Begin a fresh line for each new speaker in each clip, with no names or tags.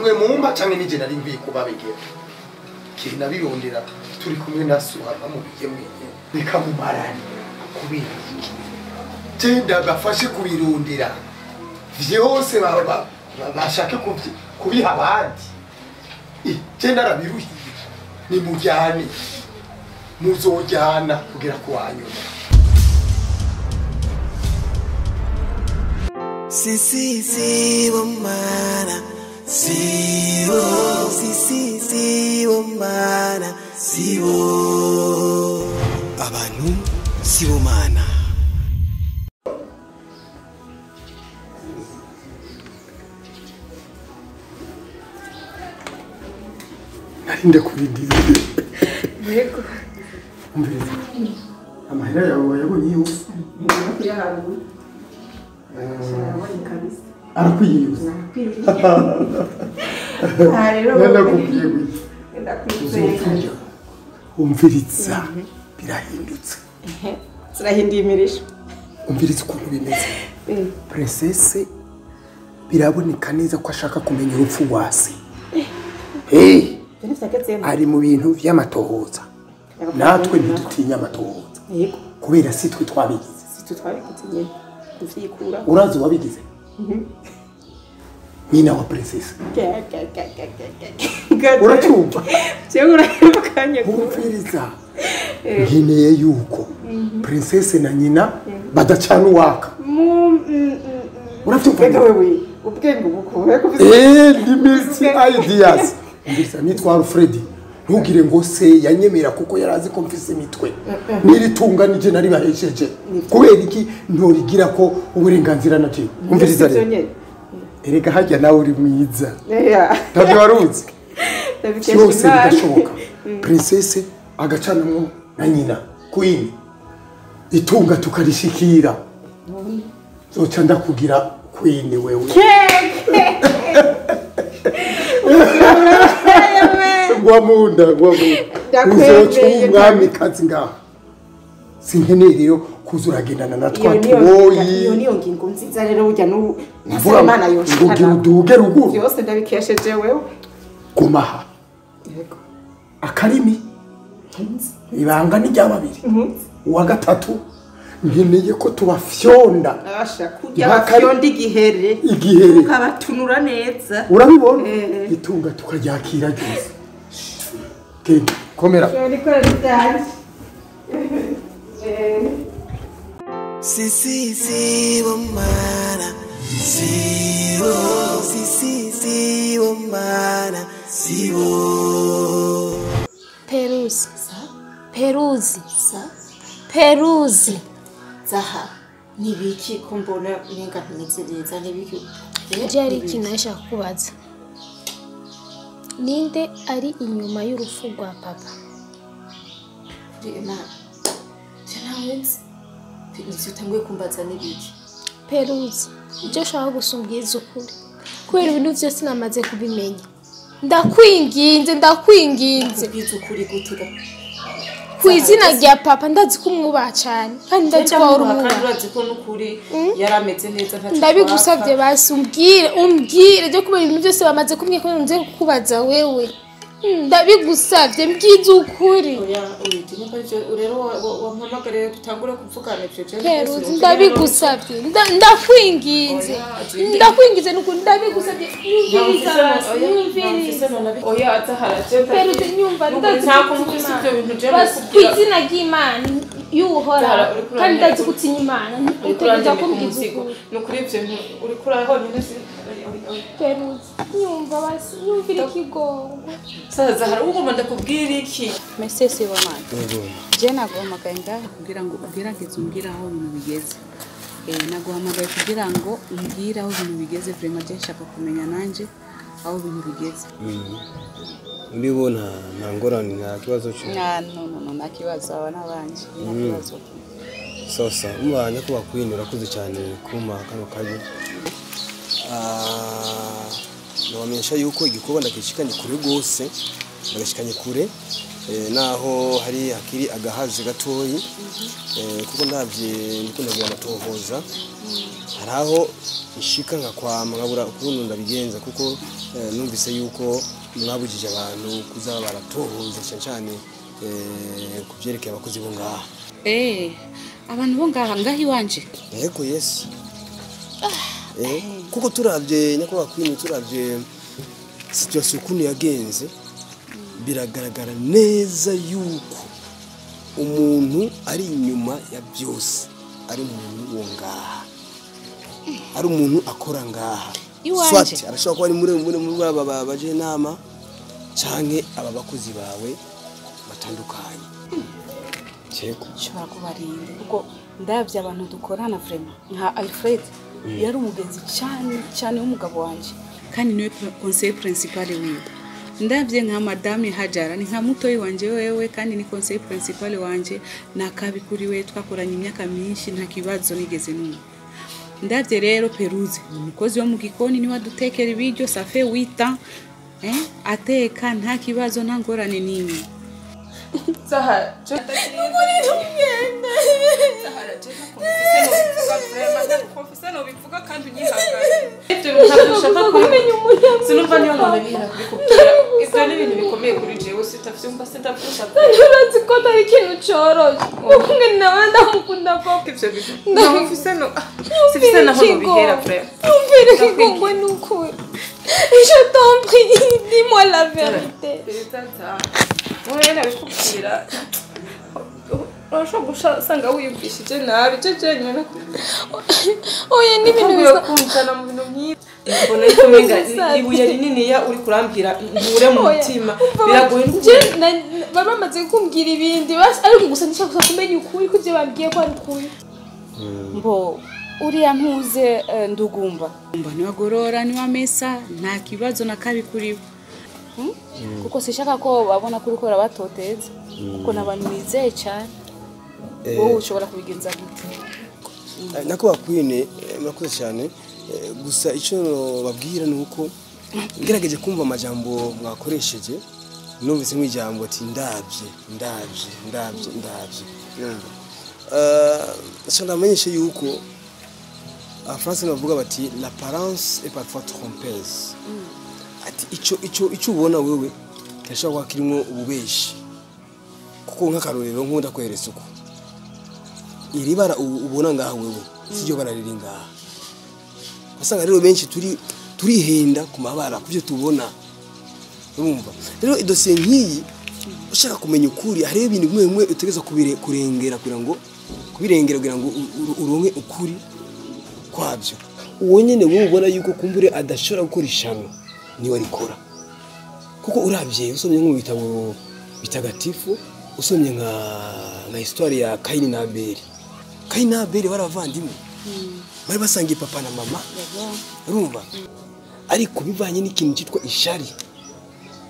mwe mumba canke nije nari ngwiye kubabegera kiri nabirondera turi kumwe na Suhava mu bigemwe bikamumarana kubera tenda bafashe kubirondera vyose bashake kubiha abandi tenda rabiruhiye ni mujyane muzojyana kugera ku wanyuma
si womana si womana si wo abantu si womana
narinde kubindira
yego
umviriza amahera yawe yabonye yose arakwiyuza nakubwiye gutya umviriza birahindutse
zirahinduye imirisho
umviriza ukuntu bimeze princesse biraboneka neza ko ashaka kumenya urupfu wase ari mu bintu vy'amatohoza natwe ntidutinya amatohoza kubera si twe twabigize
nyine tuvyikura
urazi wabigize nyina wa princess uracyumva
cyo urabukanye
kumviriza nkeneye yuko princess na nyina badacana uwaka uravyumva
wewe ubwenge bukure
ni Messi ideas umviriza nitwa Alfred ntugire ngo se yanyemera kuko yarazi ko mfise imitwe niritunga nije nari bahesheje kubera iki ntorigira ko uburenganzira nacyo umviriza rero erega hajya nawe uri mwiza ntabyo waruzi cyose bigashoboka princesse agacanamwo na nyina queen itunga tukarishikira zoca ndakugira queen wewe gwamunda uzoca umwami kazi ngaha sinkeneye rero kuzuragendana na twatuboyi
iyo niyo ngingo nziza rero ujya no nasemana yoshana
uduge ruguru
byose ndabikesheje wewe
gumaha
yego
akarimi ibanga ni rya babiri uwa gatatu nkeneye ko tubafyonda
abasha kujya bafyonda igihere ukabatunura neza
urabibona itunga tukaryakira ryose komera
si womana si womana si wo
Peruzi
zaha nibiki ko mbona nenga nizereza nibiki
jari kinasha kubaza ninde ari inyuma y'urufu rwa papa
Rema Janawens Nizutangwe kumbaza nibiki
Peruzi ibyo shaka gusumbwiza ukuri kubera ibintu byose namaze kubimenya ndakwinginze
kubwiza ukuri gutega
kwizina rya papa ndazi ko umwubaha cyane kandi ndazi ko wari umwubaha
kandi urazi ko nukuri yarameze neza ntacyo
ndabigusabye basi umbwire byo kubera ibintu byose bamaze kumwe ko nze kukubaza wewe ndabigusabye mbwiza ukuri
oya rero wampamagare dutangure kuvugana ibyo
Peruzi ndabigusabye ndakwinginze nuko ndabigusabye nyumviriza
oya ataharaje
Peruzi nyumva
ndakumvise ibyo bintu je
kwizina ry'Imana yuhora kandi ndazi gutinya Imana utegeza ko mbwiza ukuri
nukuri ibyo uri kuraho nyine
Peruzi nyumva basi nyumvira ikigongo
sasa hari ugomba ndakubwira iki
mesese w'amana je naguhamagaye ngaho kugira ngo ugerageze umbwira aho ibintu bigeze naguhamagaye kugira ngo umbwire aho ibintu bigeze vraiment je nshaka kumenya nanje aho ibintu bigeze
ndibona nta ngorane nta kibazo cyo
no nta kibazo abana banje nta kibazo
sasa umwanya ko bakwinira kuze cyane kuma kano kaje nabamenyesha yuko igikorwa ndakishikanye kure gose ndagashikanye kure naho hari hakiri agahazi gatoyi kuko ndavye ndiko ndagira amatohoza haraho ishika nkakwama nkabura ukuntu ndabigenza kuko numvise yuko mwabujije abantu kuzaba baratohoza cyane kuvyerekeye abakozi bo ngaha
abantu bo ngaha iwanje
yego yes kuko turavye nyakubahwa Queen turavye situation ukuntu yagenze biragaragara neza yuko umuntu ari inyuma ya byose ari umuntu wo ngaha ari umuntu akora ngaha swati arashobora kuba ari muri aba baje inama canke aba bakozi bawe batandukanye cyeko
nshobora kubarinda kuko ndavye abantu dukorana vraiment nka Alfred yari umugenzi cyane w'umugabo wanje kandi niwe conseiller principal wiwe ndavye nka madame Hajara ni nka mutoyi wanje wewe kandi ni conseiller principal wanje nakabikuriwe twakoranye imyaka myinshi nta kibazo nigeze numwe ndavye rero Peruze umukozi wo mu gikoni ni wadutekera ibiryo ça fait 8 ans ateka nta kibazo nta ngorane nimwe
Zahara Zahara bivuga kandi unyihangane sinumva niyo none bihera kubikubwira ibyo ni ibintu bikomeye kuri jewe sitavyumva sitavuga
urazi ko atari ikintu cyoroshye umwe nawe ndamukunda koko
ivyo bintu ndamufise no sifise naho bihera frère
umvire kigongwe n'ukuri je t'en prie dis-moi la vérité
Mwene bikubwira urashobora gusanga wiyumvishije nabi jeje nyene
oya n'ibintu
biza kunzana mu bintu nk'ibi mbona yuko menga ibuye rinini ya uri kurambira nkure mu mutima biragoye
baba bamaze kumbwira ibindi ariko gusa ndashaka kumenya ukuri ko je babwiye ko ari ukuri
mbo uriya ntuze ndugumba niwagorora niwamesa nta kibazo na kabi kuriwe kuko sishaka ko babona kuri ko rabatoteza kuko nabantu bizeye cyane wowe ushobora kubigenza gute
nako bakwine murakoze cyane gusa icyo babwira ni uko ngerageje kumva amajambo mwakoresheje numvise nk'ijambo ati ndabye so ndamenyeshe yuko France bavuga bati l'apparence est parfois trompeuse ati icyo ubona wewe cyashobora kuba kirimo ububeshi kuko nk'akarorero nkunda kweresa uko iri bara ubona ngaha wewe sijyo bara riri ngaha basanga rero benshi turihenda ku mabara kuvyo tubona urumva rero idosiye nk'iyi ushaka kumenya ukuri hari ibintu bimwe utegeza kurengera kugira ngo uronke ukuri kwabyo uwo nyene wowe ubona yuko kumbure adashobora gukora ishano niwe rikora kuko uravye usomye nk'ibitabo bitagatifu usomye nka histoire ya Kaini na Abeli baravandimwe bari basangiye papa na mama urumva ariko bivanye n'ikintu cyitwa ishari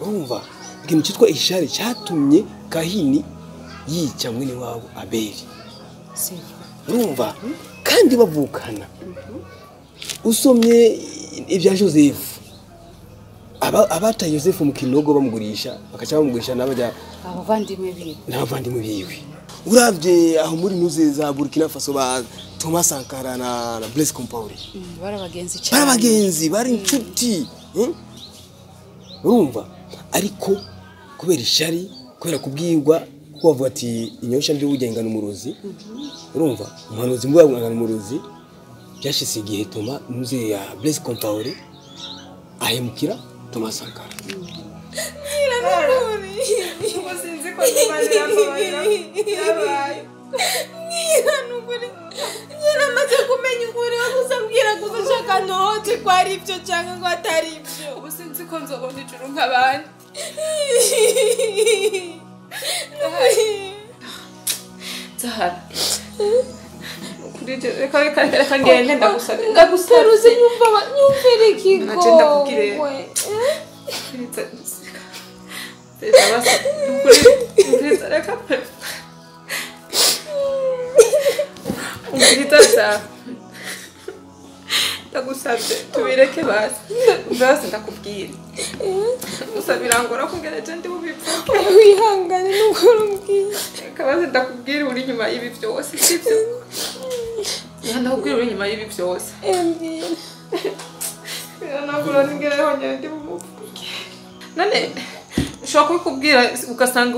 urumva ikintu cyitwa ishari cyatumye Kahini yica mwene wabo Abeli urumva kandi bavukana usomye ibya Joseph abata Joseph mu kinogo bamugurisha bakaca bamugurisha n'abavandimwe biwe uravye aho muri nuze za Burkina Faso ba Thomas Sankara na Blaise Compaoré barabagenzi bari inshuti urumva ariko kubera ishari kubera kubwirwa ko bavuga ati inyosha byo bugengana umurozi urumva umuhanuzi mbwa bugengana umurozi byashise igihe Thomas nuze ya Blaise Compaoré ahemukira Thomas Sankara
sinzi ko tumanira yabaye
namaze kumenya ukuri wakuzambwira gusa ushaka noti ko ari ibyo cyangwa ngo atari ibyo
ubu sinzi ko nzobona ijuru nk'abandi Zahara reka ngende
ndagusaruze nyumvire ikigo
ndagusabye tubireke basi basi ndakubwira gusa birangora kungereje ndi bubivuge
wihangane n'ukuri umbwire
kabaze ndakubwira uri nyuma y'ibi byose sibyo ndakubwira uri nyuma y'ibi byose mbwira nagura ningereho nyine ndi bubivuge none ushobora kubikubwira ugasanga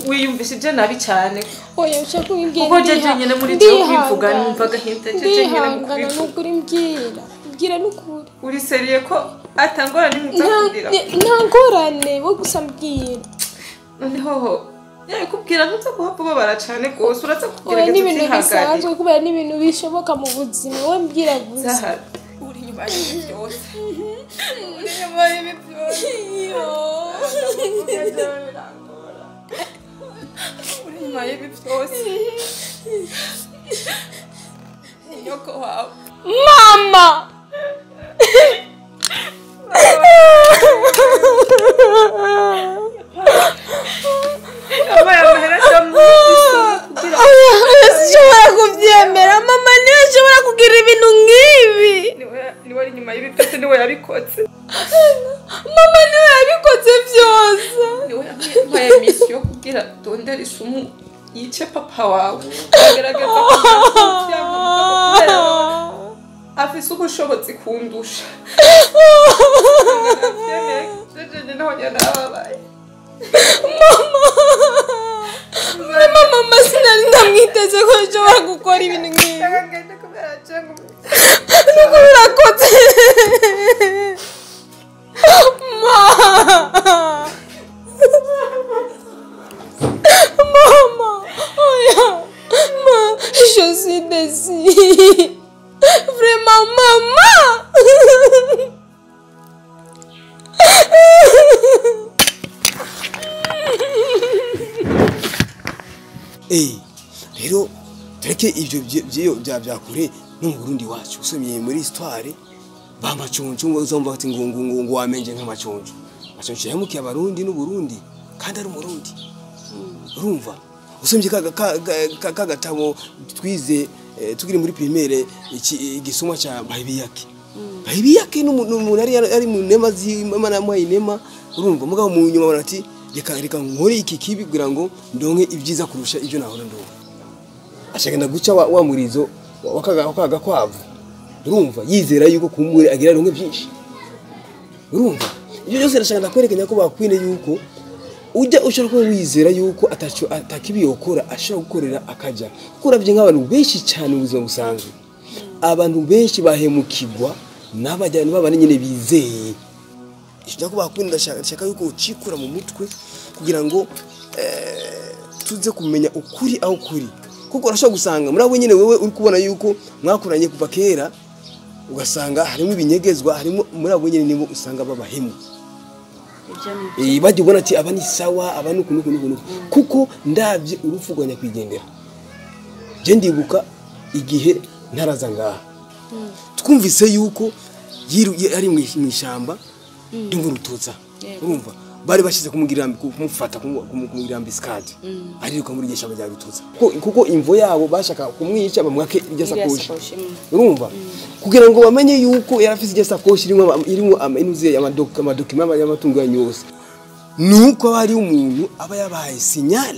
wiyumvishije nabi cyane
oya ushaka kubimbwira
kuko jeje nyine muri byo kwivuga numvaga hinte jeje nyine mu
ndihangana n'ukuri mbwira n'ukuri
uri seriye ko atangora nimuzakubwira
nta ngorane wo gusa mbwira
noneho kubwira ntuza kuhava ubabara cyane rwose uraza
oya n'ibintu bisanzwe kubera n'ibintu bishoboka mu buzima we mbwira gusa
uri nyuma y'ibi byose uri nyuma y'ibi byose uri nyuma y'ibi byose nyoko wawe
mama sinshobora kubyemera mama niwe nshobora kugira ibintu nk'ibi
niwe ari nyuma y'ibi byose niwe yabikotse
mama niwe yabikotse byose
niwe yampaye misi yo kubwira dondera isumu yice papa wawe agerageza kugira afise ubushobozi kundusha
mama sinari ndamwiteze ko nshobora gukora ibintu nk'ibi nuko birakotse mama oya je suis déçue vraiment maman
rero tureke ibyo byakure no mu Burundi wacu usomye muri histoire bamaconco ngo uzomba ati ngo wamenje nk'amaconco amaconco yamukiye abarundi n'u Burundi kandi ari umurundi urumva usomye kagatabo twize tugire muri primaire igisumwa cya Bahibiyake n'umuntu ari mu nema z'Imana mwayinema urumva mugabo mu nyuma barati reka nkore iki kibi kugira ngo ndonke ibyiza kurusha ibyo nahora ndonka ashaka guca wa murizo wakaga kwavu urumva yizera yuko kumure agira ronke byinshi urumva ibyo byose ndashaka ndakwerekanya ko bakwine yuko ujya ushaka ko wizera yuko atakibi yokora ashaka gukorera akaja kuravye nk'abantu benshi cyane ubuzima busanzwe abantu benshi bahemukirwa n'abajyana babane nyine bizeye ishaka ko bakwine ndashaka yuko ucikura mu mutwe kugira ngo tuze kumenya ukuri aho kuri kuko urashaka gusanga muri abo nyine wewe uri kubona yuko mwakuranye kuva kera ugasanga harimo ibinyegezwa harimo muri abo nyine nibo usanga babahemu bajya ubona ati aba ni sawa aba ni ukuntu kuko ndabye urufuganya kwigendera je ndibuka igihe ntaraza ngaha twumvise yuko ari mu ishamba ry'ingurututsa urumva bari bashize kumufata kumugira ambiskade ariruka muri gisha bya bitutsa kuko imvo yabo bashaka kumwica bamwake irya sakoshi urumva kugira ngo bamenye yuko yarafise irya sakoshi irimo inuze amadokima y'amatungo yanyose nuko bari umuntu aba yabaye signal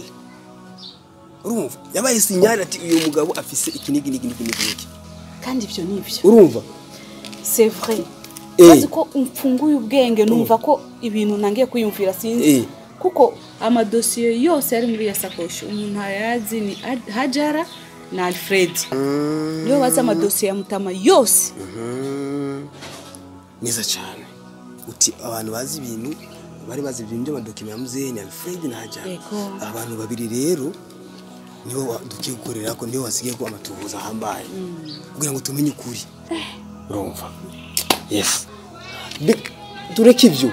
urumva yabaye signal ati uyu mugabo afise ikinigi
kandi ibyo nibyo
urumva
c'est vrai Bazi ko umfunguye ubwenge numva ko ibintu nangiye kuyumvira sinzi kuko amadosiye yose ari muri ya sakoshi umuntu arazi ni Hajara na Alfred niyo baza amadosiye ya Mutama yose
neza cyane uti abantu bazi ibintu bari bazi ibintu by'amadokima ya Muzehe ni Alfred na Hajara abantu babiri rero nibo dukiye gukorera ko niyo wasigiye ko amatubuza hambaye kugira ngo tumenye ukuri urumva yes tureke ivyo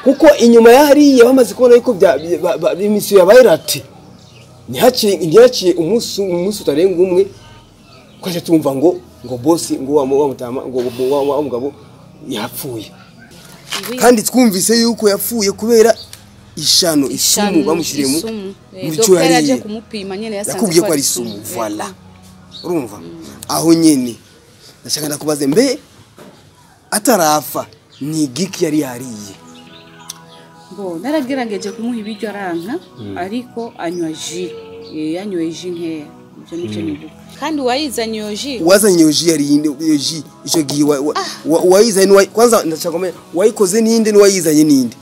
kuko inyuma ya hariya bamaze kubona yuko imisiyo yabaye rati ntihaciye umunsi utarenga umwe kwaje tumva ngo boss ngo wa Mutama ngo wa mugabo yapfuye kandi twumvise yuko yapfuye kubera ishano isumu bamushyiriye mu bicu hariya yakubwiye ko ari isumu voilà urumva aho nyene ndashaka ndakubaze mbe atarafa ni giki yari yariye.
Bo naragerageje kumuha ibiryo aranka ariko anywa ji. Yanyoye ji nkeya. Ibyo nicyo nibuka. Kandi wayizanye iyo ji.
Wazanye iyo ji yari iyo ji ico gihe wayizanye kwanza ndashaka wayikoze ninde n'uwayizanye ninde?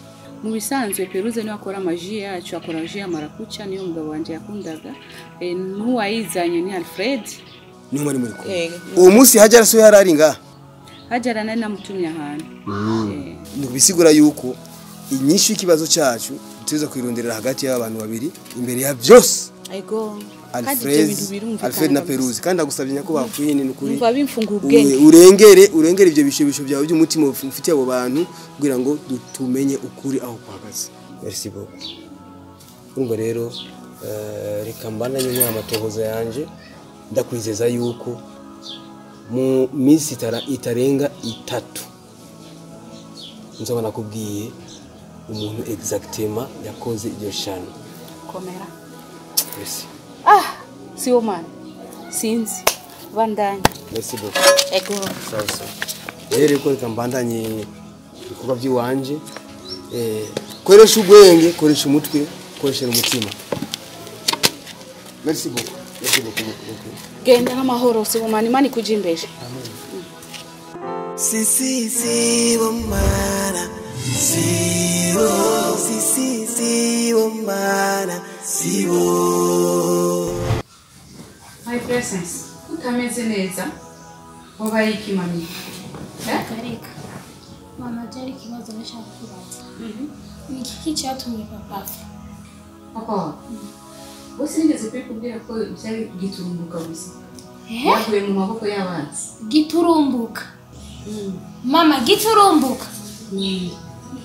Mu bisanzwe Peruze niwe akora amaji yacu, akora ji ya marakucha niyo mugabo wanje yakundaga. N'uwayizanye ni Alfred.
Niyo muri ko. Uwo munsi Hajara so yarari nga.
Hajara nari namutumye ahantu.
Ni bisigura yuko inyishu y'ikibazo cyacu tuza kwironderera hagati y'abantu babiri imbere ya byose.
Ego.
Alfred na Peruze kandi agusabye nyako bakwiye ni nukuri.
Umva bimfunga ubwenge.
Urengere ibyo bishobisho byawe by'umutima ufitiye abo bantu kugira ngo tumenye ukuri aho kwagaze. Merci beaucoup. Urumva rero reka mbana nyuma amatohoza yanje ndakwizeza yuko mu minsi itarenga 3 nzoba nakubwiye umuntu exactement yakoze iryo shano.
Komera.
Merci.
Sio man. Sinzi. Bandanye.
Merci beaucoup.
Ego.
Sawa. Rero ko kambandanye ibikorwa by'iwanje koresha ubwenge, koresha umutwe, koresha umutima. Merci beaucoup. Merci beaucoup.
Genda n'amahoro sio man, Imana ikuje imbere.
Amen.
Si womana si womana si wo.
My presence. Utameze neza. Wabaye ikimami.
Kareka. Mama jari kibazo nashaka kubaza. Ni kiki cyatumye papa?
Papa. Bose nigeze kubwira ko byari giturumbuka gusa. Yaguye mu maboko y'abanzi.
Giturumbuka. Mama giturumbuka.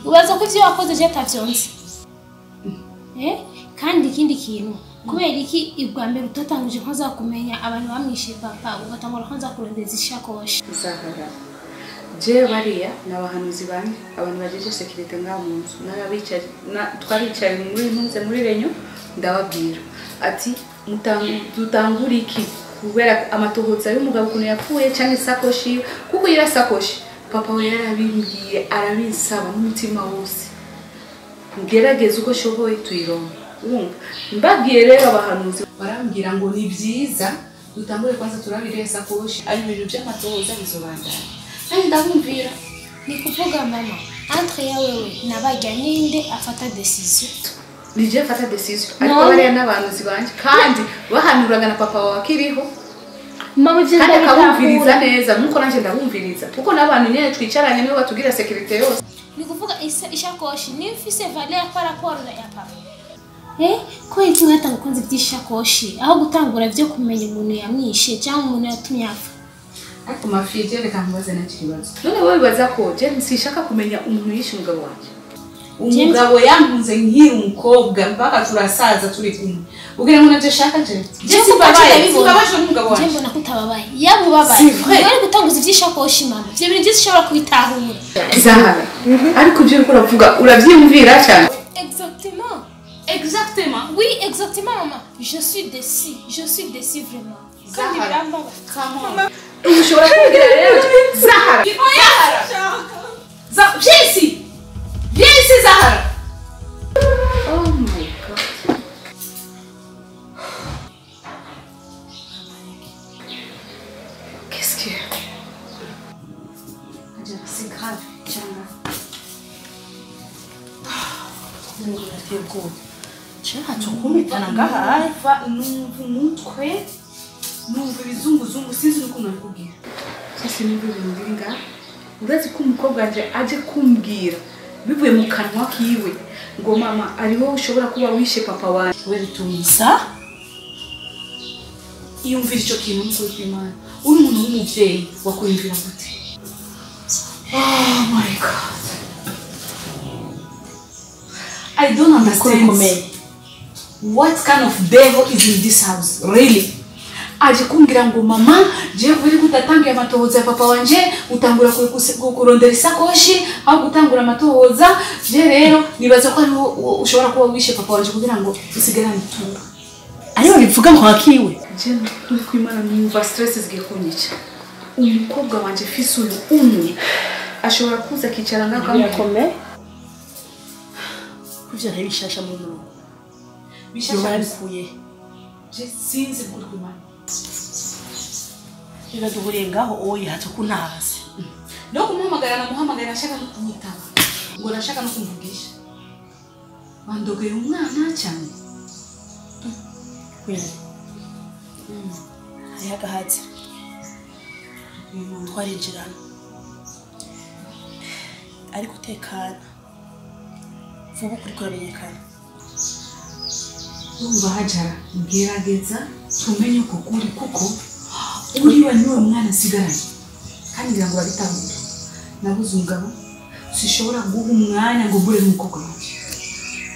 Ubaza ko ivyo wakoze je tavyonse. Kandi ikindi kintu kubera iki ibwa mbere utatanguje ko zakumenya abantu bamwishe papa ugatangura ko zakurondeza ishakoshi.
Zahara. Je bariya nabahanuzi banje abantu bajeje security ngaho mu nzu n'abicaye twaricaye muri renyo ndababwira ati dutangura iki kubera amatohoza y'umugabo kuno yapfuye cyane sakoshi kuko yira sakoshi papa we yarabimbwiye arabinsaba n'umutima wose ngerageza uko shoboye tuyironka urumva mbagiye rero abahanuzi barambwira ngo ni byiza dutangure kwanza turabire sakoshi ari ibintu by'amatohoza bizobandana kandi ndabumvira
ni kuvuga mama entre yawe nabajya ninde afata decision
nije afata decision ariko bariya n'abantu zibanje kandi bahanuraga na papa wawe akiriho
mama je
ndabumviriza neza nuko nanje ndabumviriza kuko n'abantu nyene twicaranye nibo batugira security yose
ni kuvuga ishakoshi ni fise valeur par rapport ya papa ko iki mwata gukunze by'ishakoshi aho gutangura byo kumenya umuntu yamwishe cyangwa umuntu yatumye apfa
ariko mafije reka mbaze na kibazo none wowe bibaza ko je nsishaka kumenya umuntu yishe umugabo wanje umugabo yampunze nkiri umukobwa mpaka turasaza turi kumwe ugira ngo navyo shaka je sibabaye umugabo wanje
mbona kutababaye yabubabaye bari gutanguza ivy'ishakoshi mama byo bintu byose ushobora kubitahura
Zahara ariko byo uko uravuga uravyumvira cyane
Exactement. Oui, exactement, maman. Je suis déçue vraiment.
Zahara. Comment? Ushobora kugira rero Zahara. Zahara. Jesse. Viens ici Zahara. Oh my god. Qu'est-ce que c'est grave, Changa. Chakumuitana ngaha alfa numva umutwe numva ibizunguzungu sinzi nuko nakubwira sasa nimba ibintu ngaha urazi ko umukobwa aje kumbwira bivuye mu kanwa kiwe ngo mama ari wowe ushobora kuba wishe papa wawe we bitumisa iyumvira icyo kintu n'ukuri kw'Imana uri umuntu w'umubyeyi wakwiyumvira gute oh my god I don't understand what kind of devil is in this house, really. Aje kumbwira ngo mama, je uri gutatangira amatohoza ya papa wanje, utangura kurondera isakoshi, aho gutangura amatohoza, je rero nibaza ko ari ushobora kuba wishe papa wanje kugira ngo usigara nitunga.
Ariyo bivuga ngo hakiwe.
Je uri kwimana numva stress zigiye kunyica. Umukobwa wanje fise uyu umwe ashobora kuza akicara n'akamukome
kuvyo rero bishasha mu murongo
bishasha
bikuye
je sinzi kuri kumana
rero duhuriye ngaho oyi hato kuntazi
no kumuhamagara namuhamagara ashaka no kumwitaba ngo nashaka no kumvugisha bandogeye umwana cyane
kweli hariho agahatsi twarinjirana ariko utekana vuba ukuri kuramenyekana
urumva hajara ngerageza tumenye uko kuri kuko uriwe niwe mwana asigaranye kandi ngira ngo babitahura nabuze umugabo sishobora guha umwanya ngo mbure n'umukobwa wanjye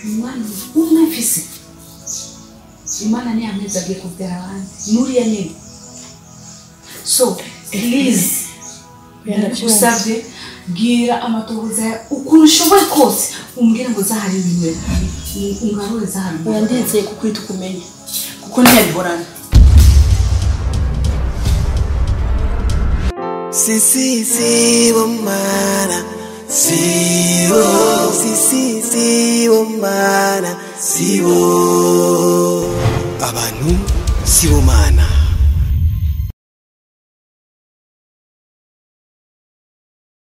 umwana umwe mfise imana ni amezi agiye kubyara abandi nuriya nyine so please ndagusabye bwira amatohoza ukuntu ushoboye kose umbwire ngo zahari ibintu ungarure zahari
yanditse kukwita ukumenya kuko ntiyabihorana
si bomana si bomana si bo abantu si bomana